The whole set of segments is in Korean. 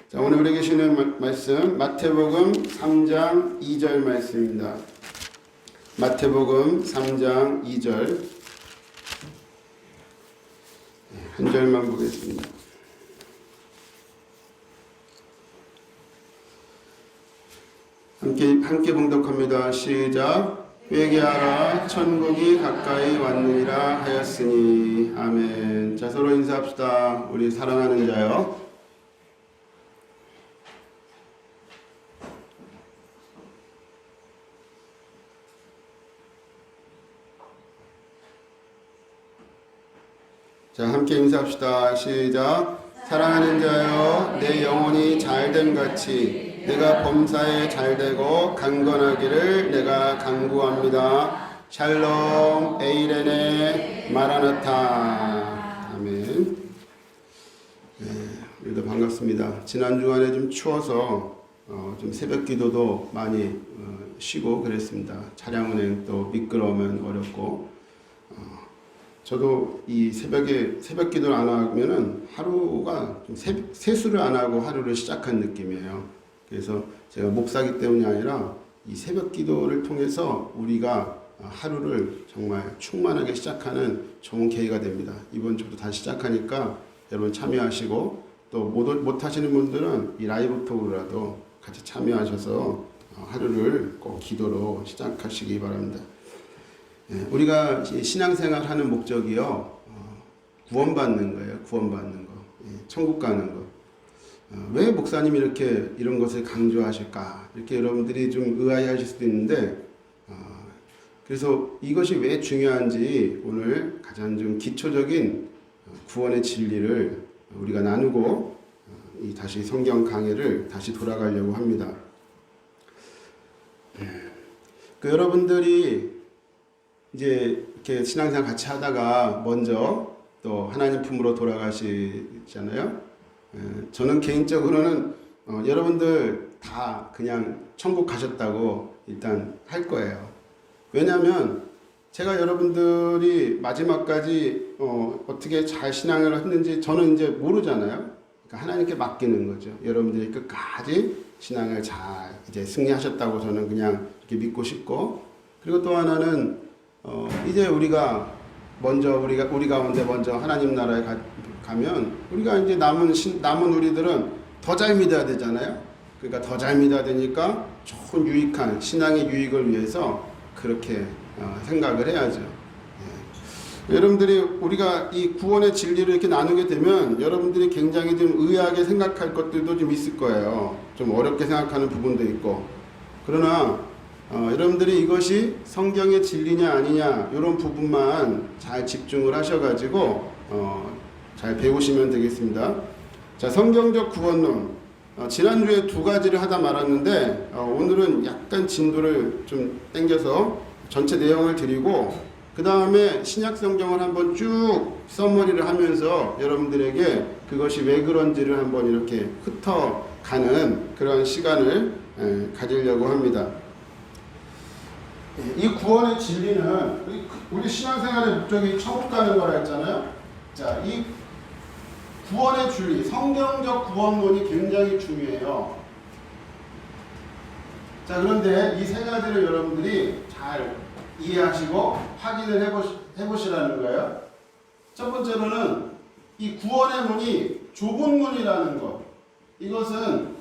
자, 오늘 우리 계시는 말씀 마태복음 3장 2절 말씀입니다. 마태복음 3장 2절 한 절만 보겠습니다. 함께 봉독합니다. 시작. 회개하라 천국이 가까이 왔느니라 하였으니. 아멘. 자, 서로 인사합시다. 우리 사랑하는 자요. 자, 함께 인사합시다. 시작. 사랑하는 자여, 내 영혼이 잘됨 같이 내가 범사에 잘되고 강건하기를 내가 간구합니다. 샬롬 에이레네 마라나타. 아멘. 네, 우리도 반갑습니다. 지난 주간에 좀 추워서 좀 새벽 기도도 많이 쉬고 그랬습니다. 차량 운행 또 미끄러우면 어렵고. 저도 이 새벽 기도를 안 하면은 하루가 좀 세수를 안 하고 하루를 시작한 느낌이에요. 그래서 제가 목사기 때문이 아니라 이 새벽 기도를 통해서 우리가 하루를 정말 충만하게 시작하는 좋은 계기가 됩니다. 이번 주부터 다시 시작하니까 여러분 참여하시고 또 못 하시는 분들은 이 라이브 톡으로라도 같이 참여하셔서 하루를 꼭 기도로 시작하시기 바랍니다. 우리가 신앙생활 하는 목적이요, 구원받는 거예요. 구원받는 거. 천국 가는 거. 왜 목사님이 이렇게 이런 것을 강조하실까? 이렇게 여러분들이 좀 의아해하실 수도 있는데, 그래서 이것이 왜 중요한지 오늘 가장 좀 기초적인 구원의 진리를 우리가 나누고 다시 성경 강해를 다시 돌아가려고 합니다. 여러분들이 이제 이렇게 신앙생활 같이 하다가 먼저 또 하나님 품으로 돌아가시잖아요. 저는 개인적으로는 여러분들 다 그냥 천국 가셨다고 일단 할 거예요. 왜냐하면 제가 여러분들이 마지막까지 어떻게 잘 신앙을 했는지 저는 이제 모르잖아요. 그러니까 하나님께 맡기는 거죠. 여러분들이 끝까지 신앙을 잘 이제 승리하셨다고 저는 그냥 이렇게 믿고 싶고, 그리고 또 하나는 이제 우리가 먼저 우리 가운데 먼저 하나님 나라에 가면 우리가 이제 남은 우리들은 더 잘 믿어야 되잖아요. 그러니까 더 잘 믿어야 되니까 좋은 유익한 신앙의 유익을 위해서 그렇게 생각을 해야죠. 여러분들이 우리가 이 구원의 진리를 이렇게 나누게 되면 여러분들이 굉장히 좀 의아하게 생각할 것들도 좀 있을 거예요. 좀 어렵게 생각하는 부분도 있고. 그러나 여러분들이 이것이 성경의 진리냐 아니냐 이런 부분만 잘 집중을 하셔가지고 잘 배우시면 되겠습니다. 자, 성경적 구원론, 지난주에 두 가지를 하다 말았는데 오늘은 약간 진도를 좀 당겨서 전체 내용을 드리고 그 다음에 신약 성경을 한번 쭉 서머리를 하면서 여러분들에게 그것이 왜 그런지를 한번 이렇게 흩어가는 그런 시간을 가지려고 합니다. 이 구원의 진리는 우리 신앙생활의 목적이 천국 가는 거라 했잖아요. 자, 이 구원의 진리, 성경적 구원론이 굉장히 중요해요. 자, 그런데 이 세 가지를 여러분들이 잘 이해하시고 확인을 해보시라는 거예요. 첫 번째로는 이 구원의 문이 좁은 문이라는 것. 이것은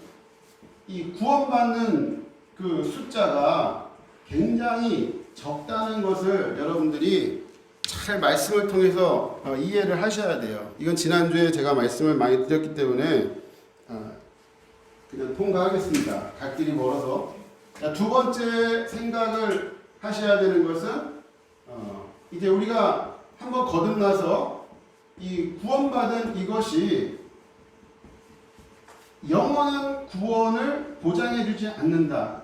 이 구원받는 그 숫자가 굉장히 적다는 것을 여러분들이 잘 말씀을 통해서 이해를 하셔야 돼요. 이건 지난주에 제가 말씀을 많이 드렸기 때문에 그냥 통과하겠습니다. 갈 길이 멀어서. 자, 두 번째 생각을 하셔야 되는 것은 이제 우리가 한번 거듭나서 이 구원받은 이것이 영원한 구원을 보장해 주지 않는다.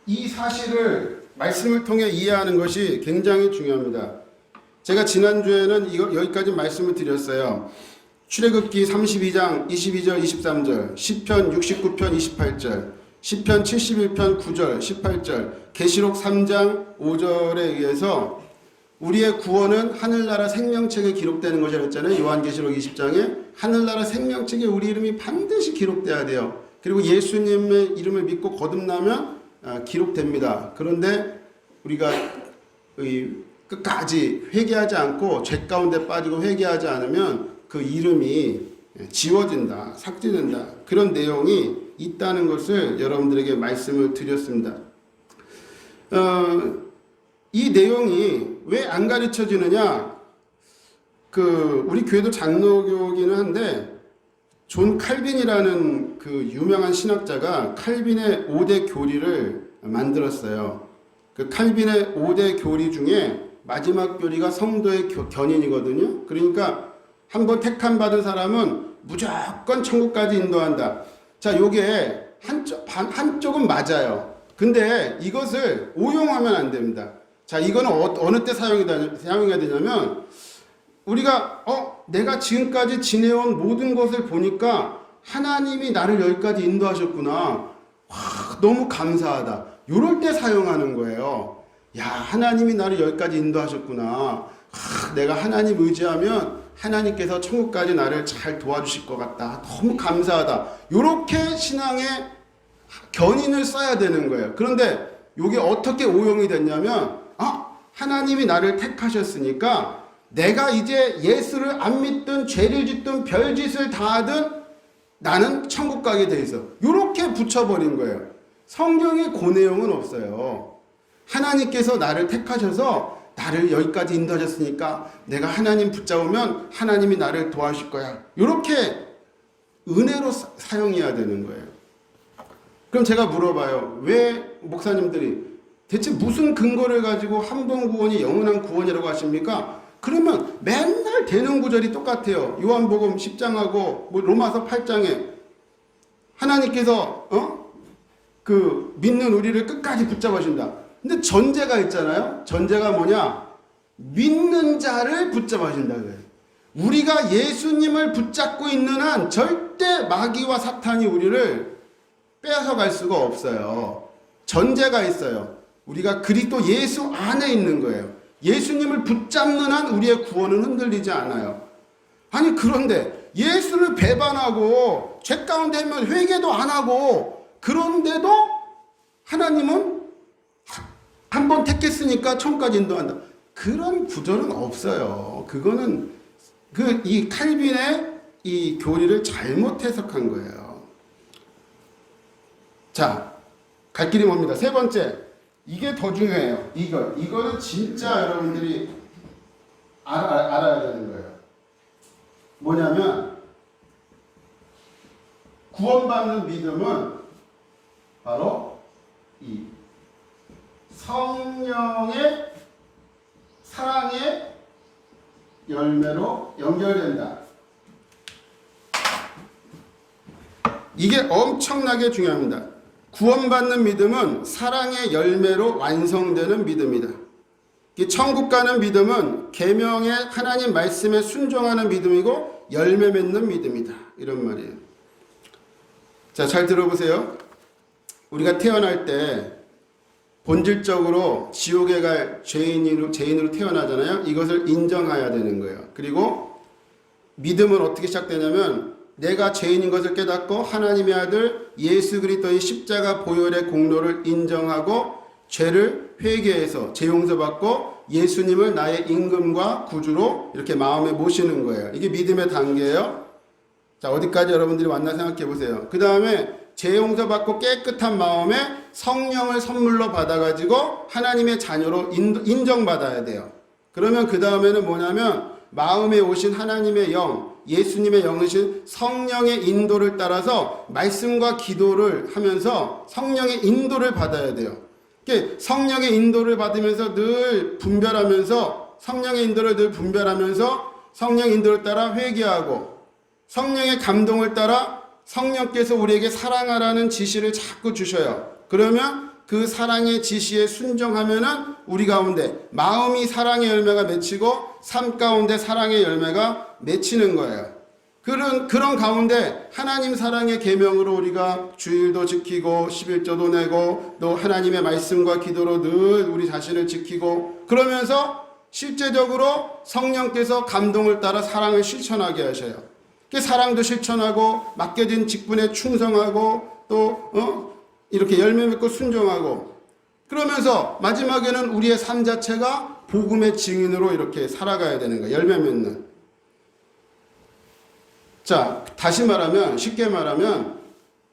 이 사실을 말씀을 통해 이해하는 것이 굉장히 중요합니다. 제가 지난주에는 여기까지 말씀을 드렸어요. 출애굽기 32장 22절 23절, 시편 69편 28절, 시편 71편 9절 18절, 계시록 3장 5절에 의해서 우리의 구원은 하늘나라 생명책에 기록되는 것이라고 했잖아요. 요한계시록 20장에 하늘나라 생명책에 우리 이름이 반드시 기록돼야 돼요. 그리고 예수님의 이름을 믿고 거듭나면 기록됩니다. 그런데 우리가 끝까지 회개하지 않고 죄 가운데 빠지고 회개하지 않으면 그 이름이 지워진다, 삭제된다, 그런 내용이 있다는 것을 여러분들에게 말씀을 드렸습니다. 이 내용이 왜 안 가르쳐지느냐? 우리 교회도 장로교이기는 한데 존 칼빈이라는 그 유명한 신학자가 칼빈의 5대 교리를 만들었어요. 그 칼빈의 5대 교리 중에 마지막 교리가 성도의 견인이거든요. 그러니까 한번 택함 받은 사람은 무조건 천국까지 인도한다. 자, 요게 한쪽은 맞아요. 근데 이것을 오용하면 안 됩니다. 자, 이거는 어느 때 사용해야 되냐면, 우리가 내가 지금까지 지내온 모든 것을 보니까 하나님이 나를 여기까지 인도하셨구나. 와, 너무 감사하다. 요럴 때 사용하는 거예요. 야, 하나님이 나를 여기까지 인도하셨구나. 내가 하나님 의지하면 하나님께서 천국까지 나를 잘 도와주실 것 같다. 너무 감사하다. 요렇게 신앙의 견인을 써야 되는 거예요. 그런데 이게 어떻게 오용이 됐냐면, 하나님이 나를 택하셨으니까 내가 이제 예수를 안 믿든 죄를 짓든 별짓을 다 하든 나는 천국 가게 돼 있어. 요렇게 붙여버린 거예요. 성경에 그 내용은 없어요. 하나님께서 나를 택하셔서 나를 여기까지 인도하셨으니까 내가 하나님 붙잡으면 하나님이 나를 도와주실 거야. 요렇게 은혜로 사용해야 되는 거예요. 그럼 제가 물어봐요. 왜 목사님들이 대체 무슨 근거를 가지고 한 번 구원이 영원한 구원이라고 하십니까? 그러면 맨날 되는 구절이 똑같아요. 요한복음 10장하고 로마서 8장에 하나님께서 믿는 우리를 끝까지 붙잡으신다. 근데 전제가 있잖아요. 전제가 뭐냐? 믿는 자를 붙잡으신다 그래요. 우리가 예수님을 붙잡고 있는 한 절대 마귀와 사탄이 우리를 빼앗아갈 수가 없어요. 전제가 있어요. 우리가 그리스도 예수 안에 있는 거예요. 예수님을 붙잡는 한 우리의 구원은 흔들리지 않아요. 아니, 그런데 예수를 배반하고 죄 가운데 하면 회개도 안 하고, 그런데도 하나님은 한 번 택했으니까 천국까지 인도한다. 그런 구절은 없어요. 그거는 이 칼빈의 이 교리를 잘못 해석한 거예요. 자, 갈 길이 멉니다. 세 번째, 이게 더 중요해요. 이거는 진짜 여러분들이 알아야 되는 거예요. 뭐냐면, 구원받는 믿음은 바로 이 성령의 사랑의 열매로 연결된다. 이게 엄청나게 중요합니다. 구원받는 믿음은 사랑의 열매로 완성되는 믿음이다. 천국 가는 믿음은 계명의 하나님 말씀에 순종하는 믿음이고 열매 맺는 믿음이다. 이런 말이에요. 자, 잘 들어보세요. 우리가 태어날 때 본질적으로 지옥에 갈 죄인으로 태어나잖아요. 이것을 인정해야 되는 거예요. 그리고 믿음은 어떻게 시작되냐면, 내가 죄인인 것을 깨닫고 하나님의 아들 예수 그리스도의 십자가 보혈의 공로를 인정하고 죄를 회개해서 죄 용서받고 예수님을 나의 임금과 구주로 이렇게 마음에 모시는 거예요. 이게 믿음의 단계예요. 자, 어디까지 여러분들이 왔나 생각해 보세요. 그 다음에 죄 용서받고 깨끗한 마음에 성령을 선물로 받아가지고 하나님의 자녀로 인정받아야 돼요. 그러면 그 다음에는 뭐냐면, 마음에 오신 하나님의 영, 예수님의 영이신 성령의 인도를 따라서 말씀과 기도를 하면서 성령의 인도를 받아야 돼요. 성령의 인도를 받으면서 늘 분별하면서, 성령의 인도를 늘 분별하면서 성령의 인도를 따라 회개하고, 성령의 감동을 따라 성령께서 우리에게 사랑하라는 지시를 자꾸 주셔요. 그러면 그 사랑의 지시에 순종하면은 우리 가운데 마음이 사랑의 열매가 맺히고 삶 가운데 사랑의 열매가 맺히는 거예요. 그런 가운데 하나님 사랑의 계명으로 우리가 주일도 지키고 11조도 내고 또 하나님의 말씀과 기도로 늘 우리 자신을 지키고, 그러면서 실제적으로 성령께서 감동을 따라 사랑을 실천하게 하셔요. 그 사랑도 실천하고 맡겨진 직분에 충성하고 또 이렇게 열매 맺고 순종하고 그러면서 마지막에는 우리의 삶 자체가 복음의 증인으로 이렇게 살아가야 되는 거예요. 열매 맺는. 자, 다시 말하면 쉽게 말하면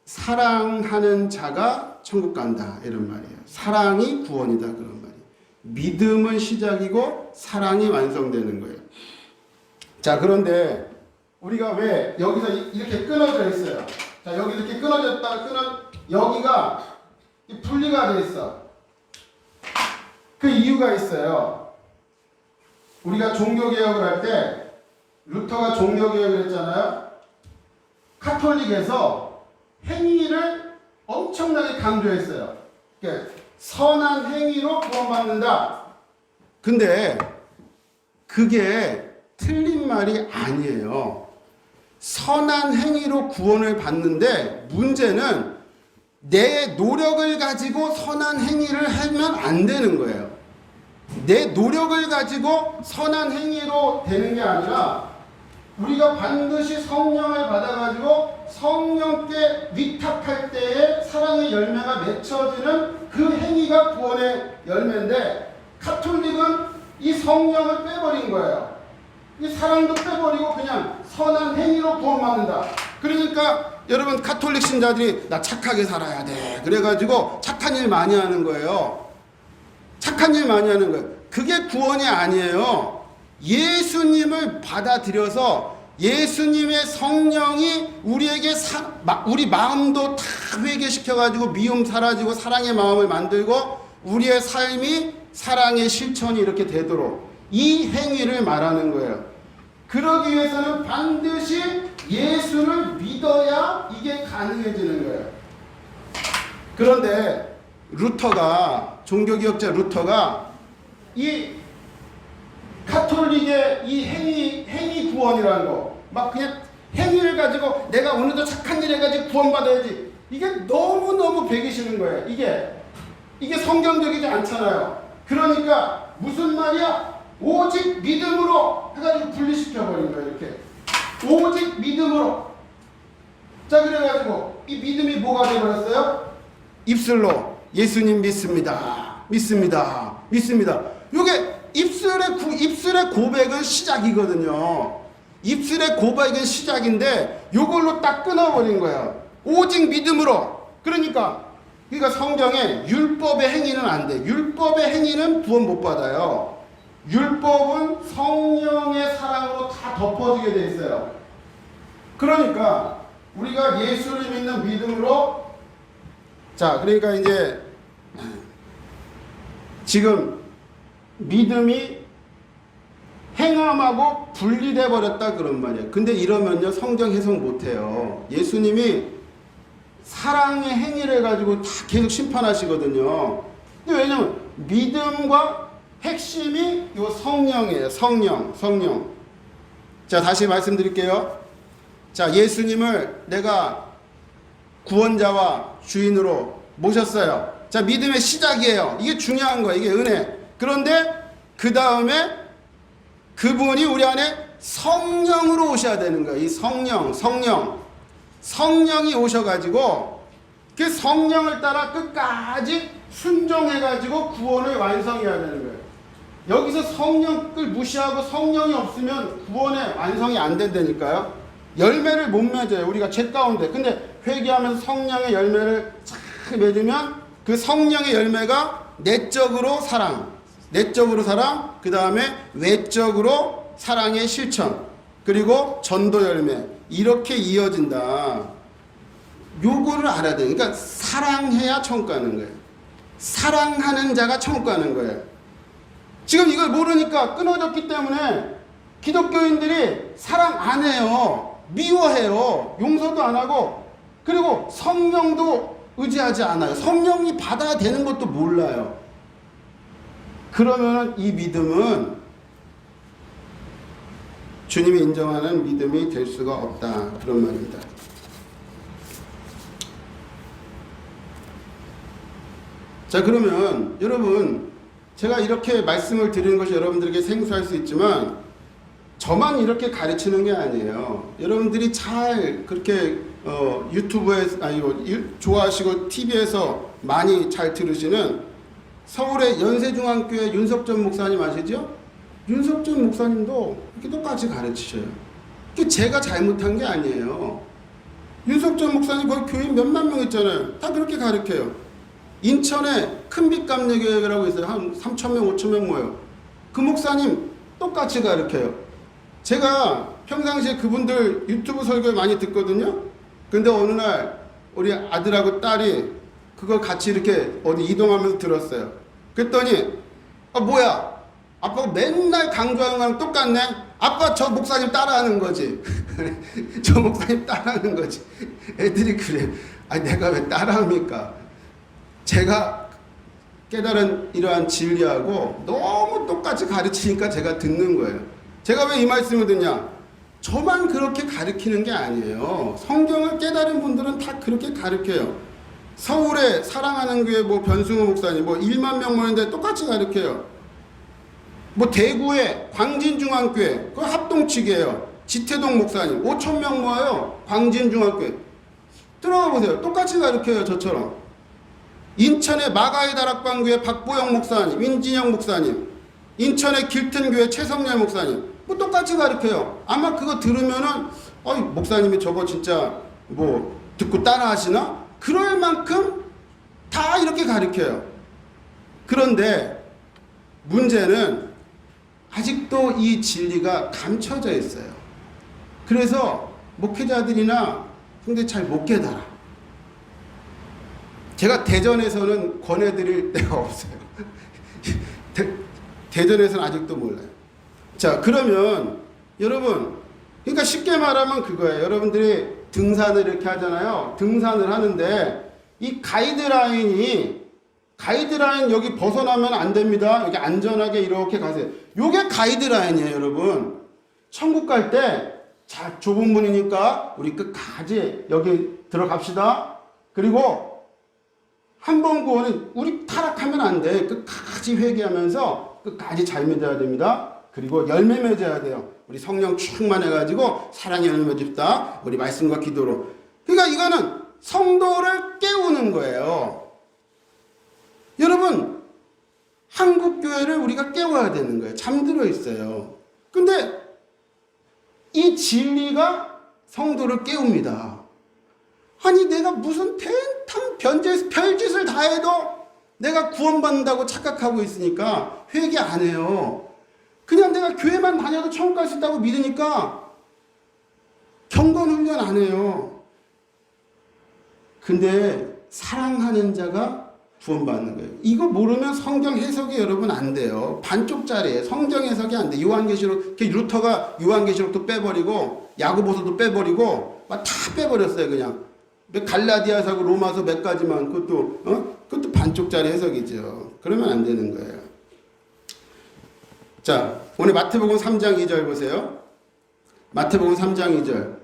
사랑하는 자가 천국 간다 이런 말이에요. 사랑이 구원이다 그런 말이에요. 믿음은 시작이고 사랑이 완성되는 거예요. 자, 그런데 우리가 왜 여기서 이렇게 끊어져 있어요? 자, 여기 이렇게 끊어졌다가 여기가 분리가 돼 있어. 그 이유가 있어요. 우리가 종교개혁을 할 때 루터가 종교개혁을 했잖아요. 카톨릭에서 행위를 엄청나게 강조했어요. 그러니까 선한 행위로 구원받는다. 근데 그게 틀린 말이 아니에요. 선한 행위로 구원을 받는데 문제는 내 노력을 가지고 선한 행위를 하면 안 되는 거예요. 내 노력을 가지고 선한 행위로 되는 게 아니라 우리가 반드시 성령을 받아가지고 성령께 위탁할 때에 사랑의 열매가 맺혀지는 그 행위가 구원의 열매인데 카톨릭은 이 성령을 빼버린 거예요. 이 사랑도 빼버리고 그냥 선한 행위로 구원받는다. 그러니까 여러분 카톨릭 신자들이 나 착하게 살아야 돼. 그래가지고 착한 일 많이 하는 거예요. 착한 일 많이 하는 거예요. 그게 구원이 아니에요. 예수님을 받아들여서 예수님의 성령이 우리에게 우리 마음도 다 회개시켜가지고 미움 사라지고 사랑의 마음을 만들고 우리의 삶이 사랑의 실천이 이렇게 되도록 이 행위를 말하는 거예요. 그러기 위해서는 반드시 예수를 믿어야 이게 가능해지는 거예요. 그런데 루터가 종교개혁자 루터가 이 카톨릭의 이 행위 구원이라는 거 막 그냥 행위를 가지고 내가 오늘도 착한 일 해가지고 구원받아야지 이게 너무너무 배기 싫은 거예요. 이게 성경적이지 않잖아요. 그러니까 무슨 말이야? 오직 믿음으로 해가지고 분리시켜버린 거예요. 이렇게 오직 믿음으로. 자, 그래가지고 이 믿음이 뭐가 되어버렸어요? 입술로 예수님 믿습니다. 믿습니다. 믿습니다. 요게 입술의 고백은 시작이거든요. 입술의 고백은 시작인데 요걸로 딱 끊어버린 거예요. 오직 믿음으로. 그러니까 성경에 율법의 행위는 안 돼. 율법의 행위는 구원 못 받아요. 율법은 성령의 사랑으로 다 덮어지게 돼 있어요. 그러니까 우리가 예수를 믿는 믿음으로 자, 그러니까 이제 지금 믿음이 행함하고 분리돼 버렸다 그런 말이에요. 근데 이러면요 성경 해석 못해요. 예수님이 사랑의 행위를 가지고 다 계속 심판하시거든요. 근데 왜냐면 믿음과 핵심이 요 성령이에요. 성령. 자, 다시 말씀드릴게요. 자, 예수님을 내가 구원자와 주인으로 모셨어요. 자, 믿음의 시작이에요. 이게 중요한 거예요. 이게 은혜. 그런데 그 다음에 그분이 우리 안에 성령으로 오셔야 되는 거예요. 이 성령이 오셔가지고 그 성령을 따라 끝까지 순종해가지고 구원을 완성해야 되는 거예요. 여기서 성령을 무시하고 성령이 없으면 구원의 완성이 안 된다니까요. 열매를 못 맺어요. 우리가 죄 가운데. 근데 회개하면서 성령의 열매를 쫙 맺으면 그 성령의 열매가 내적으로 사랑, 그 다음에 외적으로 사랑의 실천, 그리고 전도 열매, 이렇게 이어진다. 요거를 알아야 돼요. 그러니까 사랑해야 천국 가는 거예요. 사랑하는 자가 천국 가는 거예요. 지금 이걸 모르니까 끊어졌기 때문에 기독교인들이 사랑 안 해요. 미워해요. 용서도 안 하고, 그리고 성령도 의지하지 않아요. 성령이 받아야 되는 것도 몰라요. 그러면 이 믿음은 주님이 인정하는 믿음이 될 수가 없다. 그런 말입니다. 자, 그러면 여러분 제가 이렇게 말씀을 드리는 것이 여러분들에게 생소할 수 있지만 저만 이렇게 가르치는 게 아니에요. 여러분들이 잘 그렇게 유튜브에 좋아하시고 TV에서 많이 잘 들으시는 서울의 연세중앙교회 윤석전 목사님 아시죠? 윤석전 목사님도 이렇게 똑같이 가르치셔요. 이게 제가 잘못한 게 아니에요. 윤석전 목사님 거기 교인 몇만 명 있잖아요. 다 그렇게 가르쳐요. 인천에 큰빛감리교회라고 있어요. 한 3,000명, 5,000명 모여요. 그 목사님 똑같이 가르쳐요. 제가 평상시에 그분들 유튜브 설교 많이 듣거든요. 근데 어느 날 우리 아들하고 딸이 그걸 같이 이렇게 어디 이동하면서 들었어요. 그랬더니 뭐야? 아빠가 맨날 강조하는 거랑 똑같네? 아빠 저 목사님 따라하는 거지. 저 목사님 따라하는 거지. 애들이 그래. 내가 왜 따라합니까? 제가 깨달은 이러한 진리하고 너무 똑같이 가르치니까 제가 듣는 거예요. 제가 왜 이 말씀을 듣냐? 저만 그렇게 가르치는 게 아니에요. 성경을 깨달은 분들은 다 그렇게 가르쳐요. 서울에 사랑하는 교회 변승호 목사님 1만 명 모였는데 똑같이 가르쳐요. 대구에 광진중앙교회 그 합동치기예요. 지태동 목사님 5,000명 모여요. 광진중앙교회 들어가 보세요. 똑같이 가르쳐요. 저처럼. 인천의 마가의 다락방교회 박보영 목사님, 윤진영 목사님, 인천의 길튼교회 최성렬 목사님 똑같이 가르쳐요. 아마 그거 들으면은 목사님이 저거 진짜 듣고 따라 하시나? 그럴 만큼 다 이렇게 가르쳐요. 그런데 문제는 아직도 이 진리가 감춰져 있어요. 그래서 목회자들이나 근데 잘 못 깨달아. 제가 대전에서는 권해드릴 데가 없어요. 대전에서는 아직도 몰라요. 자, 그러면 여러분, 그러니까 쉽게 말하면 그거예요. 여러분들이 등산을 이렇게 하잖아요. 등산을 하는데 이 가이드라인 여기 벗어나면 안 됩니다. 여기 안전하게 이렇게 가세요. 요게 가이드라인이에요, 여러분. 천국 갈 때 자, 좁은 문이니까 우리 끝까지 여기 들어갑시다. 그리고 한 번 구원은 우리 타락하면 안 돼. 끝까지 회개하면서 끝까지 잘 맺어야 됩니다. 그리고 열매 맺어야 돼요. 우리 성령 충만해가지고 사랑의 열매 맺읍시다. 우리 말씀과 기도로. 그러니까 이거는 성도를 깨우는 거예요. 여러분, 한국교회를 우리가 깨워야 되는 거예요. 잠들어 있어요. 근데 이 진리가 성도를 깨웁니다. 아니 내가 무슨 대탐 별짓을 다 해도 내가 구원받는다고 착각하고 있으니까 회개 안 해요. 그냥 내가 교회만 다녀도 천국 갈 수 있다고 믿으니까 경건 훈련 안 해요. 근데 사랑하는 자가 구원받는 거예요. 이거 모르면 성경 해석이 여러분 안 돼요. 반쪽짜리예요. 성경 해석이 안 돼. 요한계시록, 루터가 요한계시록도 빼버리고 야고보서도 빼버리고 막 다 빼버렸어요. 그냥 갈라디아서하고 로마서 몇 가지만 그것도 반쪽짜리 해석이죠. 그러면 안 되는 거예요. 자, 오늘 마태복음 3장 2절 보세요. 마태복음 3장 2절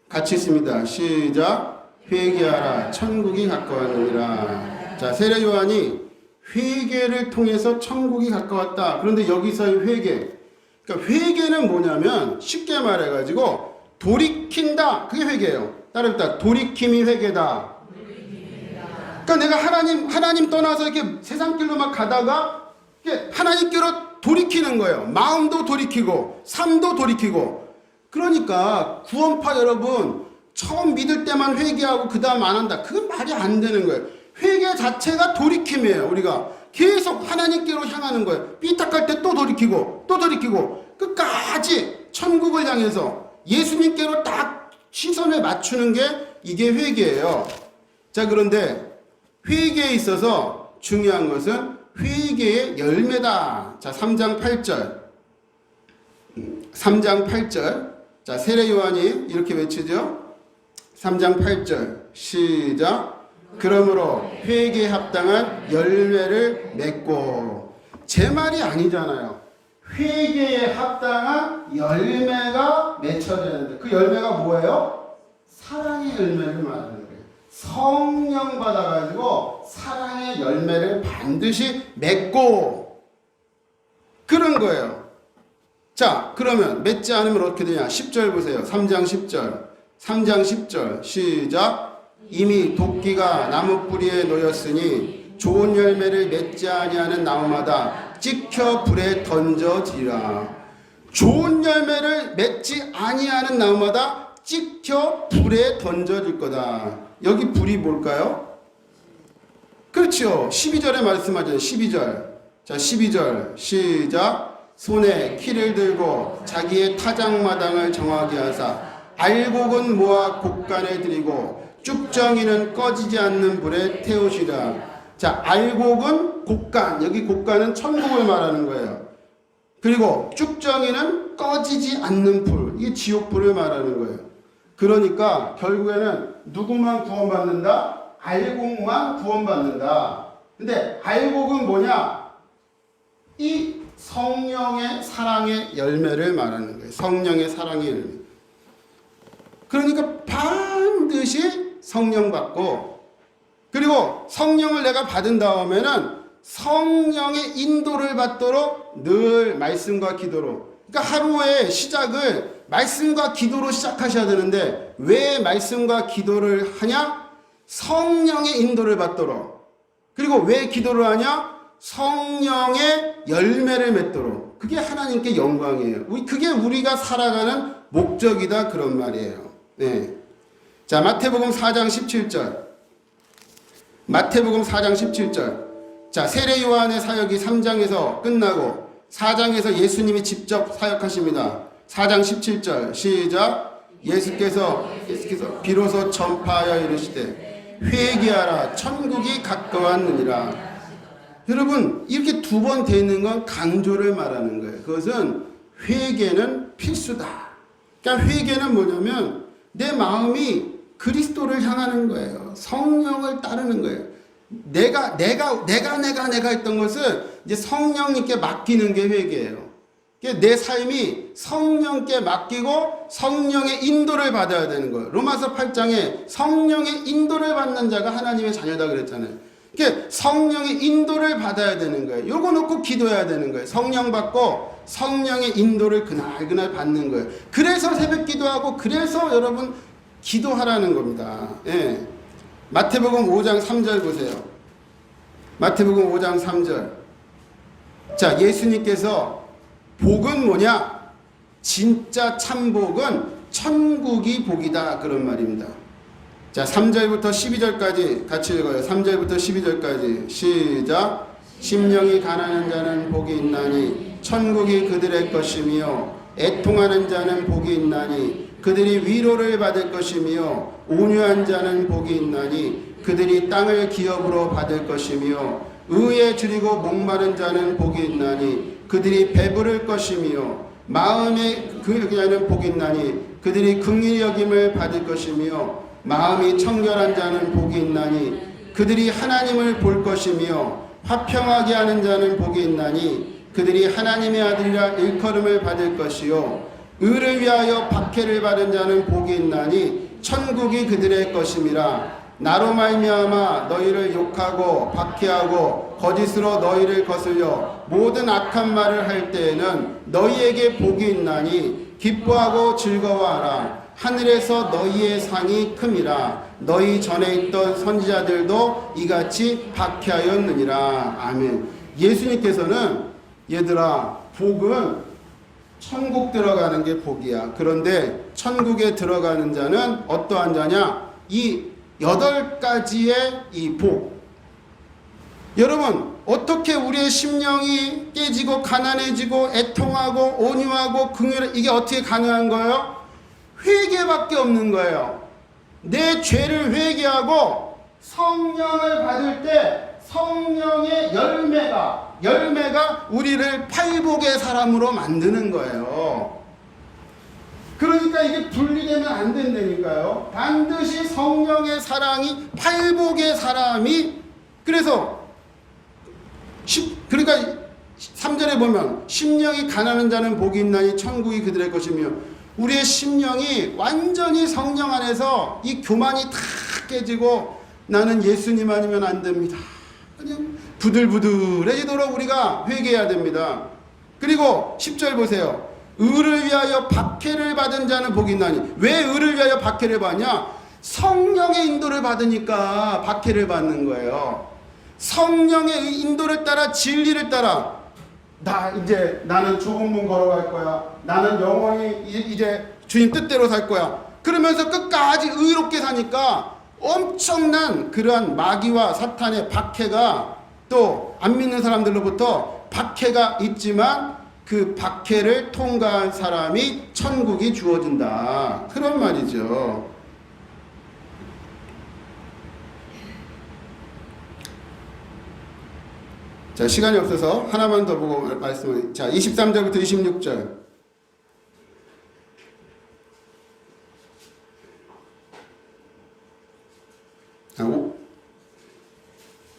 같이 있습니다. 시작. 회개하라 천국이 가까웠느니라. 자, 세례 요한이 회개를 통해서 천국이 가까웠다. 그런데 여기서의 회개, 그러니까 회개는 뭐냐면 쉽게 말해가지고 돌이킨다. 그게 회개예요. 따르다. 돌이킴이 회개다. 그러니까 내가 하나님 떠나서 이렇게 세상 길로 막 가다가 이렇게 하나님께로 돌이키는 거예요. 마음도 돌이키고 삶도 돌이키고. 그러니까 구원파 여러분 처음 믿을 때만 회개하고 그 다음 안 한다. 그건 말이 안 되는 거예요. 회개 자체가 돌이킴이에요. 우리가 계속 하나님께로 향하는 거예요. 삐딱할 때 또 돌이키고 또 돌이키고 끝까지 천국을 향해서 예수님께로 딱 시선을 맞추는 게 이게 회개예요. 자, 그런데 회개에 있어서 중요한 것은 회개의 열매다. 자, 3장 8절. 3장 8절. 자, 세례 요한이 이렇게 외치죠. 3장 8절. 시작. 그러므로 회개에 합당한 열매를 맺고. 제 말이 아니잖아요. 회개에 합당한 열매가 맺혀져야 되는데 그 열매가 뭐예요? 사랑의 열매를 말하는 거예요. 성령 받아가지고 사랑의 열매를 반드시 맺고. 그런 거예요. 자, 그러면 맺지 않으면 어떻게 되냐? 10절 보세요. 3장 10절. 3장 10절. 시작. 이미 도끼가 나무 뿌리에 놓였으니 좋은 열매를 맺지 아니하는 나무마다 찍혀 불에 던져지라. 좋은 열매를 맺지 아니하는 나무마다 찍혀 불에 던져질 거다. 여기 불이 뭘까요? 그렇죠. 12절에 말씀하잖아요. 12절. 자, 12절. 시작. 손에 키를 들고 자기의 타작마당을 정하게 하사 알곡은 모아 곡간에 들이고 쭉정이는 꺼지지 않는 불에 태우시라. 자, 알곡은 곡간, 여기 곡간은 천국을 말하는 거예요. 그리고 쭉정이는 꺼지지 않는 불, 이게 지옥불을 말하는 거예요. 그러니까 결국에는 누구만 구원받는다? 알곡만 구원받는다. 근데 알곡은 뭐냐? 이 성령의 사랑의 열매를 말하는 거예요. 성령의 사랑의 열매. 그러니까 반드시 성령 받고, 그리고 성령을 내가 받은 다음에는 성령의 인도를 받도록 늘 말씀과 기도로. 그러니까 하루의 시작을 말씀과 기도로 시작하셔야 되는데 왜 말씀과 기도를 하냐? 성령의 인도를 받도록. 그리고 왜 기도를 하냐? 성령의 열매를 맺도록. 그게 하나님께 영광이에요. 그게 우리가 살아가는 목적이다, 그런 말이에요. 네. 자, 마태복음 4장 17절. 마태복음 4장 17절. 자, 세례 요한의 사역이 3장에서 끝나고 4장에서 예수님이 직접 사역하십니다. 4장 17절. 시작. 예수께서 비로소 전파하여 이르시되 회개하라 천국이 가까웠느니라. 여러분, 이렇게 두 번 되어 있는 건 강조를 말하는 거예요. 그것은 회개는 필수다. 그러니까 회개는 뭐냐면 내 마음이 그리스도를 향하는 거예요. 성령을 따르는 거예요. 내가 했던 것을 이제 성령님께 맡기는 게 회개예요. 내 삶이 성령께 맡기고 성령의 인도를 받아야 되는 거예요. 로마서 8장에 성령의 인도를 받는 자가 하나님의 자녀다 그랬잖아요. 성령의 인도를 받아야 되는 거예요. 요거 놓고 기도해야 되는 거예요. 성령 받고 성령의 인도를 그날 받는 거예요. 그래서 새벽 기도하고 그래서 여러분 기도하라는 겁니다. 예. 마태복음 5장 3절 보세요. 마태복음 5장 3절. 자, 예수님께서 복은 뭐냐? 진짜 참 복은 천국이 복이다, 그런 말입니다. 자, 3절부터 12절까지 같이 읽어요. 3절부터 12절까지 시작. 심령이 가난한 자는 복이 있나니 천국이 그들의 것이며 애통하는 자는 복이 있나니 그들이 위로를 받을 것이며 온유한 자는 복이 있나니 그들이 땅을 기업으로 받을 것이며 의에 줄이고 목마른 자는 복이 있나니 그들이 배부를 것이며 마음에 그자는 복이 있나니 그들이 긍휼히 여김을 받을 것이며 마음이 청결한 자는 복이 있나니 그들이 하나님을 볼 것이며 화평하게 하는 자는 복이 있나니 그들이 하나님의 아들이라 일컬음을 받을 것이요 의를 위하여 박해를 받은 자는 복이 있나니 천국이 그들의 것임이라. 나로 말미암아 너희를 욕하고 박해하고 거짓으로 너희를 거슬려 모든 악한 말을 할 때에는 너희에게 복이 있나니 기뻐하고 즐거워하라. 하늘에서 너희의 상이 큼이라. 너희 전에 있던 선지자들도 이같이 박해하였느니라. 아멘. 예수님께서는 얘들아, 복은 천국 들어가는 게 복이야. 그런데 천국에 들어가는 자는 어떠한 자냐? 이 8가지의 이 복. 여러분, 어떻게 우리의 심령이 깨지고 가난해지고 애통하고 온유하고 긍휼, 이게 어떻게 가능한 거예요? 회개밖에 없는 거예요. 내 죄를 회개하고 성령을 받을 때 성령의 열매가 우리를 팔복의 사람으로 만드는 거예요. 그러니까 이게 분리되면 안 된다니까요. 반드시 성령의 사랑이 팔복의 사람이, 그러니까 3절에 보면 심령이 가난한 자는 복이 있나니 천국이 그들의 것이며, 우리의 심령이 완전히 성령 안에서 이 교만이 다 깨지고 나는 예수님 아니면 안 됩니다, 그냥 부들부들해지도록 우리가 회개해야 됩니다. 그리고 10절 보세요. 의를 위하여 박해를 받은 자는 복이 있나니. 왜 의를 위하여 박해를 받냐? 성령의 인도를 받으니까 박해를 받는 거예요. 성령의 인도를 따라, 진리를 따라, 나는 좁은 문 걸어갈 거야. 나는 영원히 이제 주님 뜻대로 살 거야. 그러면서 끝까지 의롭게 사니까 엄청난 그러한 마귀와 사탄의 박해가, 또 안 믿는 사람들로부터 박해가 있지만 그 박해를 통과한 사람이 천국이 주어진다. 그런 말이죠. 자, 시간이 없어서 하나만 더 보고 말씀을. 자, 23절부터 26절.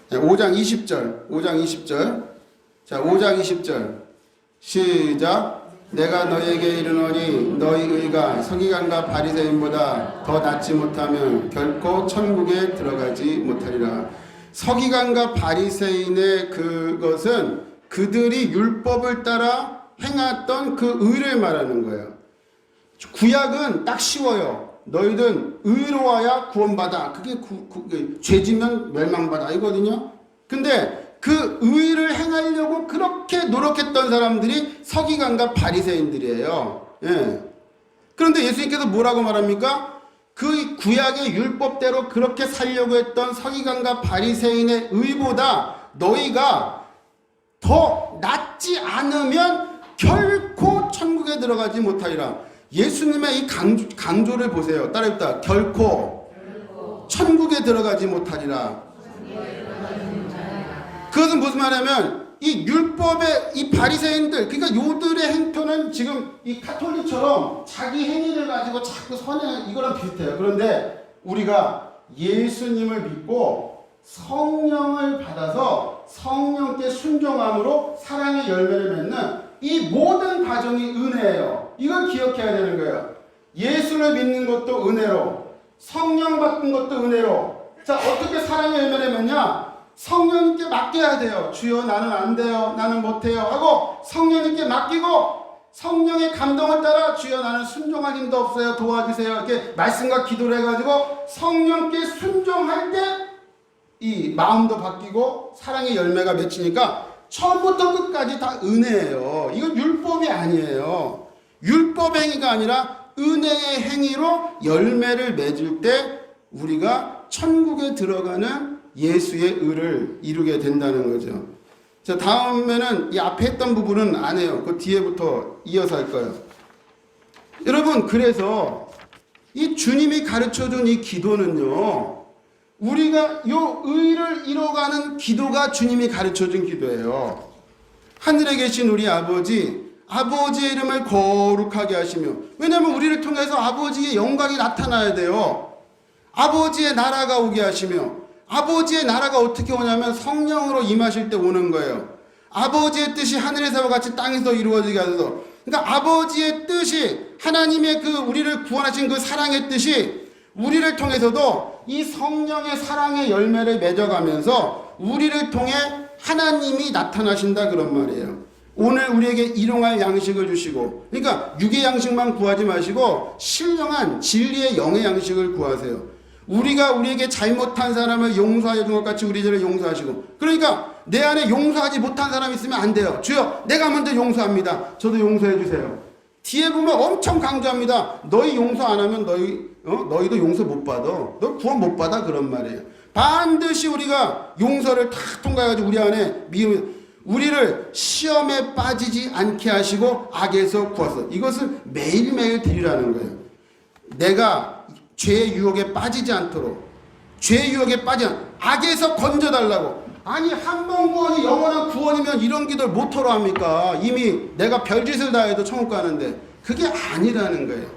자, 5장 20절. 5장 20절. 자, 5장 20절. 시작. 내가 너희에게 이르노니 너희 의가 서기관과 바리새인보다 더 낫지 못하면 결코 천국에 들어가지 못하리라. 서기관과 바리새인의 그것은 그들이 율법을 따라 행했던 그 의를 말하는 거예요. 구약은 딱 쉬워요. 너희는 의로워야 구원받아. 그게 죄지면 멸망받아 이거든요. 근데 그 의를 행하려고 그렇게 노력했던 사람들이 서기관과 바리새인들이에요. 예. 그런데 예수님께서 뭐라고 말합니까? 그 구약의 율법대로 그렇게 살려고 했던 서기관과 바리새인의 의보다 너희가 더 낫지 않으면 결코 천국에 들어가지 못하리라. 예수님의 이 강조를 보세요. 따라합니다. 결코 천국에 들어가지 못하리라. 그것은 무슨 말이냐면 이 율법의 이 바리새인들, 그러니까 요들의 행토는 지금 이 카톨릭처럼 자기 행위를 가지고 자꾸 선행, 이거랑 비슷해요. 그런데 우리가 예수님을 믿고 성령을 받아서 성령께 순종함으로 사랑의 열매를 맺는 이 모든 과정이 은혜예요. 이걸 기억해야 되는 거예요. 예수를 믿는 것도 은혜로, 성령 받은 것도 은혜로. 자, 어떻게 사랑의 열매를 맺냐? 성령님께 맡겨야 돼요. 주여 나는 안 돼요. 나는 못해요. 하고 성령님께 맡기고 성령의 감동을 따라 주여 나는 순종할 힘도 없어요. 도와주세요. 이렇게 말씀과 기도를 해가지고 성령께 순종할 때 이 마음도 바뀌고 사랑의 열매가 맺히니까 처음부터 끝까지 다 은혜예요. 이건 율법이 아니에요. 율법 행위가 아니라 은혜의 행위로 열매를 맺을 때 우리가 천국에 들어가는 예수의 의를 이루게 된다는 거죠. 자, 다음에는 이 앞에 했던 부분은 안 해요. 그 뒤에부터 이어서 할 거예요. 여러분, 그래서 이 주님이 가르쳐준 이 기도는요, 우리가 요 의를 이뤄가는 기도가 주님이 가르쳐준 기도예요. 하늘에 계신 우리 아버지, 아버지의 이름을 거룩하게 하시며, 왜냐하면 우리를 통해서 아버지의 영광이 나타나야 돼요. 아버지의 나라가 오게 하시며, 아버지의 나라가 어떻게 오냐면 성령으로 임하실 때 오는 거예요. 아버지의 뜻이 하늘에서와 같이 땅에서 이루어지게 하소서. 그러니까 아버지의 뜻이, 하나님의 그 우리를 구원하신 그 사랑의 뜻이 우리를 통해서도 이 성령의 사랑의 열매를 맺어가면서 우리를 통해 하나님이 나타나신다, 그런 말이에요. 오늘 우리에게 일용할 양식을 주시고, 그러니까 육의 양식만 구하지 마시고 신령한 진리의 영의 양식을 구하세요. 우리가 우리에게 잘못한 사람을 용서해 준 것 같이 우리들을 용서하시고, 그러니까 내 안에 용서하지 못한 사람이 있으면 안 돼요. 주여 내가 먼저 용서합니다. 저도 용서해 주세요. 뒤에 보면 엄청 강조합니다. 너희 용서 안 하면 너희도 용서 못 받아. 너 구원 못 받아, 그런 말이에요. 반드시 우리가 용서를 다 통과해가지고 우리 안에 우리를 시험에 빠지지 않게 하시고 악에서 구하소서. 이것을 매일매일 드리라는 거예요. 내가 죄의 유혹에 빠지지 않도록, 죄의 유혹에 악에서 건져달라고. 아니, 한 번 구원이 영원한 구원이면 이런 기도를 못하러 합니까? 이미 내가 별짓을 다 해도 천국 가는데. 그게 아니라는 거예요.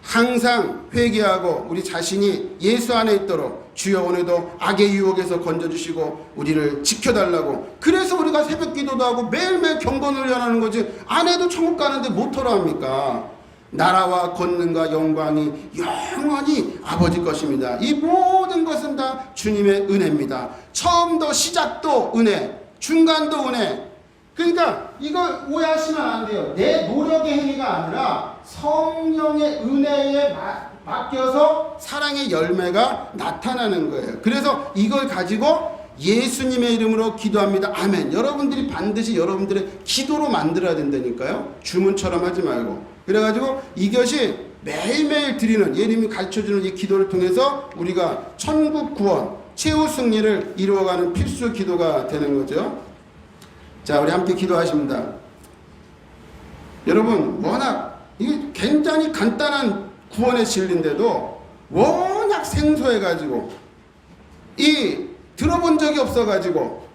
항상 회개하고 우리 자신이 예수 안에 있도록 주여 오늘도 악의 유혹에서 건져주시고 우리를 지켜달라고. 그래서 우리가 새벽 기도도 하고 매일매일 경건을 연하는 거지. 안 해도 천국 가는데 못하러 합니까? 나라와 권능과 영광이 영원히 아버지 것입니다. 이 모든 것은 다 주님의 은혜입니다. 처음도 시작도 은혜, 중간도 은혜. 그러니까 이걸 오해하시면 안 돼요. 내 노력의 행위가 아니라 성령의 은혜에 맡겨서 사랑의 열매가 나타나는 거예요. 그래서 이걸 가지고 예수님의 이름으로 기도합니다. 아멘. 여러분들이 반드시 여러분들의 기도로 만들어야 된다니까요. 주문처럼 하지 말고. 그래가지고 이것이 매일매일 드리는 예수님이 가르쳐주는 이 기도를 통해서 우리가 천국 구원, 최후 승리를 이루어가는 필수 기도가 되는 거죠. 자, 우리 함께 기도하십니다. 여러분, 워낙 이게 굉장히 간단한 구원의 진리인데도 워낙 생소해가지고 들어본 적이 없어가지고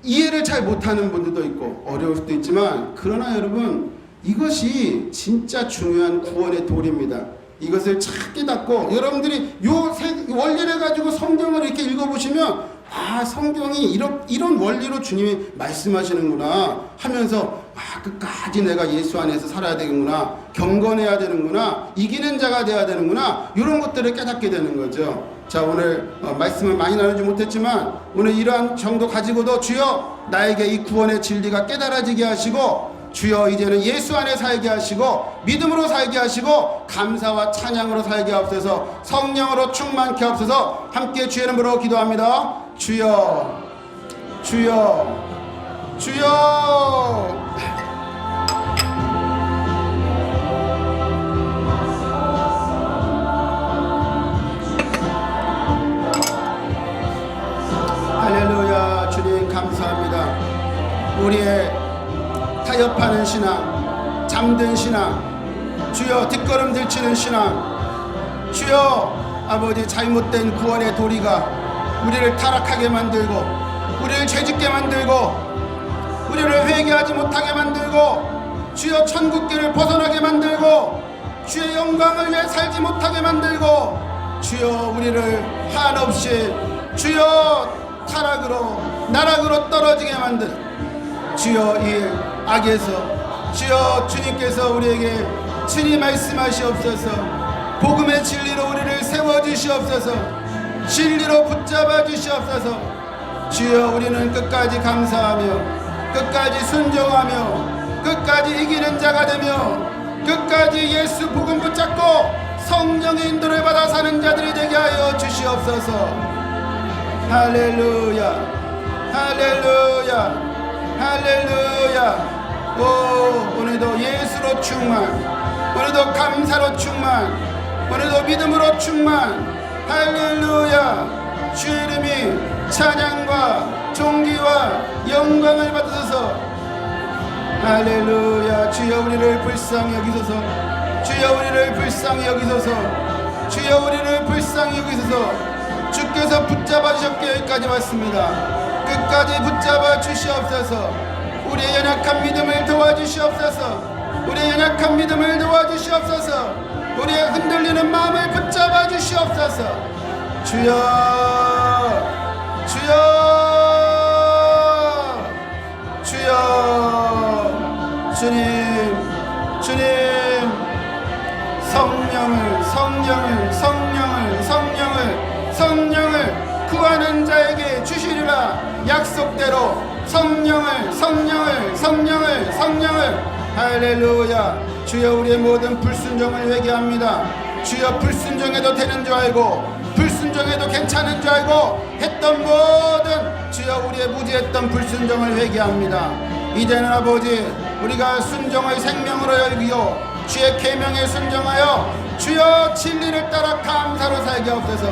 이해를 잘 못하는 분들도 있고 어려울 수도 있지만, 그러나 여러분, 이것이 진짜 중요한 구원의 도리입니다. 이것을 잘 깨닫고 여러분들이 요 원리를 가지고 성경을 이렇게 읽어보시면, 아, 성경이 이런 원리로 주님이 말씀하시는구나 하면서, 아, 끝까지 내가 예수 안에서 살아야 되는구나, 경건해야 되는구나, 이기는 자가 돼야 되는구나, 이런 것들을 깨닫게 되는 거죠. 자, 오늘 말씀을 많이 나누지 못했지만 오늘 이러한 정도 가지고도 주여 나에게 이 구원의 진리가 깨달아지게 하시고, 주여 이제는 예수 안에 살게 하시고 믿음으로 살게 하시고 감사와 찬양으로 살게 하옵소서. 성령으로 충만케 하옵소서. 함께 주의 이름으로 기도합니다. 주여, 주여, 주여. 할렐루야. 주님 감사합니다. 우리의 타협하는 신앙, 잠든 신앙, 주여 뒷걸음 들치는 신앙, 주여 아버지 잘못된 구원의 도리가 우리를 타락하게 만들고 우리를 죄짓게 만들고 우리를 회개하지 못하게 만들고 주여 천국길을 벗어나게 만들고 주의 영광을 위해 살지 못하게 만들고 주여 우리를 한없이 주여 타락으로 나락으로 떨어지게 만든 주여 이 악에서 주여 주님께서 우리에게 친히 말씀하시옵소서. 복음의 진리로 우리를 세워주시옵소서. 진리로 붙잡아 주시옵소서. 주여 우리는 끝까지 감사하며 끝까지 순종하며 끝까지 이기는 자가 되며 끝까지 예수 복음 붙잡고 성령의 인도를 받아 사는 자들이 되게 하여 주시옵소서. 할렐루야, 할렐루야, 할렐루야. 오늘도 예수로 충만, 오늘도 감사로 충만, 오늘도 믿음으로 충만. 할렐루야. 주의 이름이 찬양과 존귀와 영광을 받으소서. 할렐루야. 주여 우리를 불쌍히 여기소서. 주여 우리를 불쌍히 여기소서. 주여 우리를 불쌍히 여기소서. 주께서 붙잡아 주셨기에 여기까지 왔습니다. 끝까지 붙잡아 주시옵소서. 우리의 연약한 믿음을 도와주시옵소서. 우리의 연약한 믿음을 도와주시옵소서. 우리의 흔들리는 마음을 붙잡아 주시옵소서. 주여, 주여, 주여. 주님, 주님, 성령을 구하는 자에게 주시리라. 약속대로 성령을. 할렐루야. 주여 우리의 모든 불순종을 회개합니다. 주여 불순종해도 되는 줄 알고 불순종해도 괜찮은 줄 알고 했던 모든 주여 우리의 무지했던 불순종을 회개합니다. 이제는 아버지 우리가 순종을 생명으로 여기고 주의 계명에 순종하여 주여 진리를 따라 감사로 살게 하옵소서.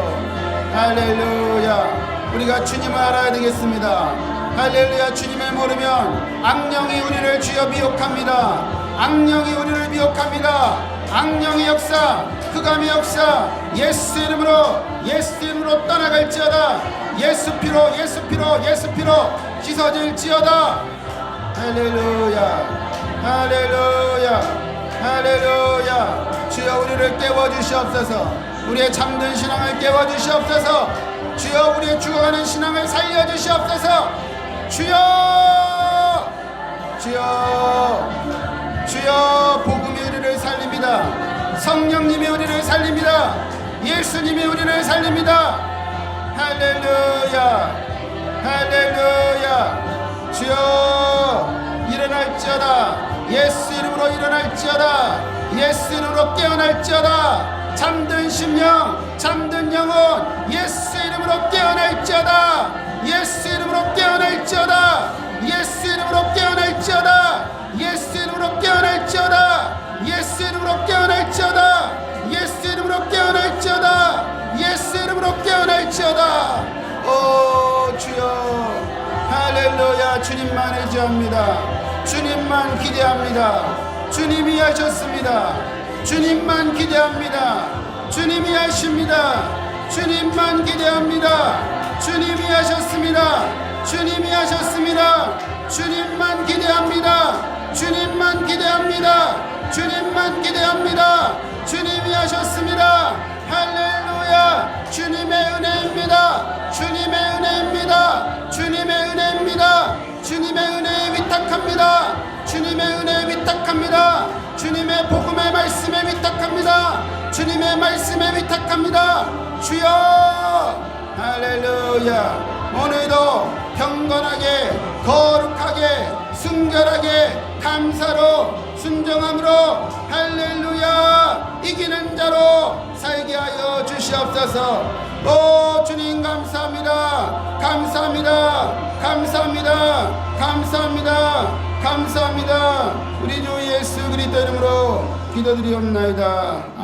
할렐루야. 우리가 주님을 알아야 되겠습니다. 할렐루야. 주님을 모르면 악령이 우리를 주여 미혹합니다. 악령이 우리를 미혹합니다. 악령의 역사, 흑암의 역사 예수 이름으로 떠나갈지어다. 예수 피로 씻어질지어다. 할렐루야. 주여 우리를 깨워주시옵소서. 우리의 잠든 신앙을 깨워주시옵소서. 주여 우리의 죽어가는 신앙을 살려주시옵소서. 주여 복음이 우리를 살립니다. 성령님이 우리를 살립니다. 예수님이 우리를 살립니다. 할렐루야. 주여 일어나 일어날지어다. 예수 이름으로 일어날지어다. 예수 이름으로 깨어날지어다. 잠든 심령, 잠든 영혼 예수 이름으로 깨어날지어다. 예수 이름으로 깨어날지어다. 예수 이름으로 깨어날지어다. 예수 이름으로 깨어날지어다. 예수 이름으로 깨어날지어다. 예수 이름으로 깨어날지어다. 예수 이름으로 깨어날지어다. 오 주여, 할렐루야. 주님만 의지합니다. 주님만 기대합니다. 주님이 하셨습니다. 주님만 기대합니다. 주님이 하십니다. 주님만 기대합니다. 주님이 하셨습니다. 주님이 하셨습니다. 주님만 기대합니다. 주님만 기대합니다. 주님만 기대합니다. 주님이 하셨습니다. 할렐루야. 주님의 은혜입니다. 주님의 은혜입니다. 주님의 은혜입니다. 주님의 은혜에 위탁합니다. 주님의 은혜에 위탁합니다. 주님의 복음의 말씀에 위탁합니다. 주님의 말씀에 위탁합니다. 주여, 할렐루야. 오늘도 경건하게, 거룩하게, 순결하게, 감사로, 순정함으로, 할렐루야, 이기는 자로 살게 하여 주시옵소서. 오 주님 감사합니다. 감사합니다. 감사합니다. 감사합니다. 감사합니다. 우리 주 예수 그리스도 이름으로 기도드리옵나이다.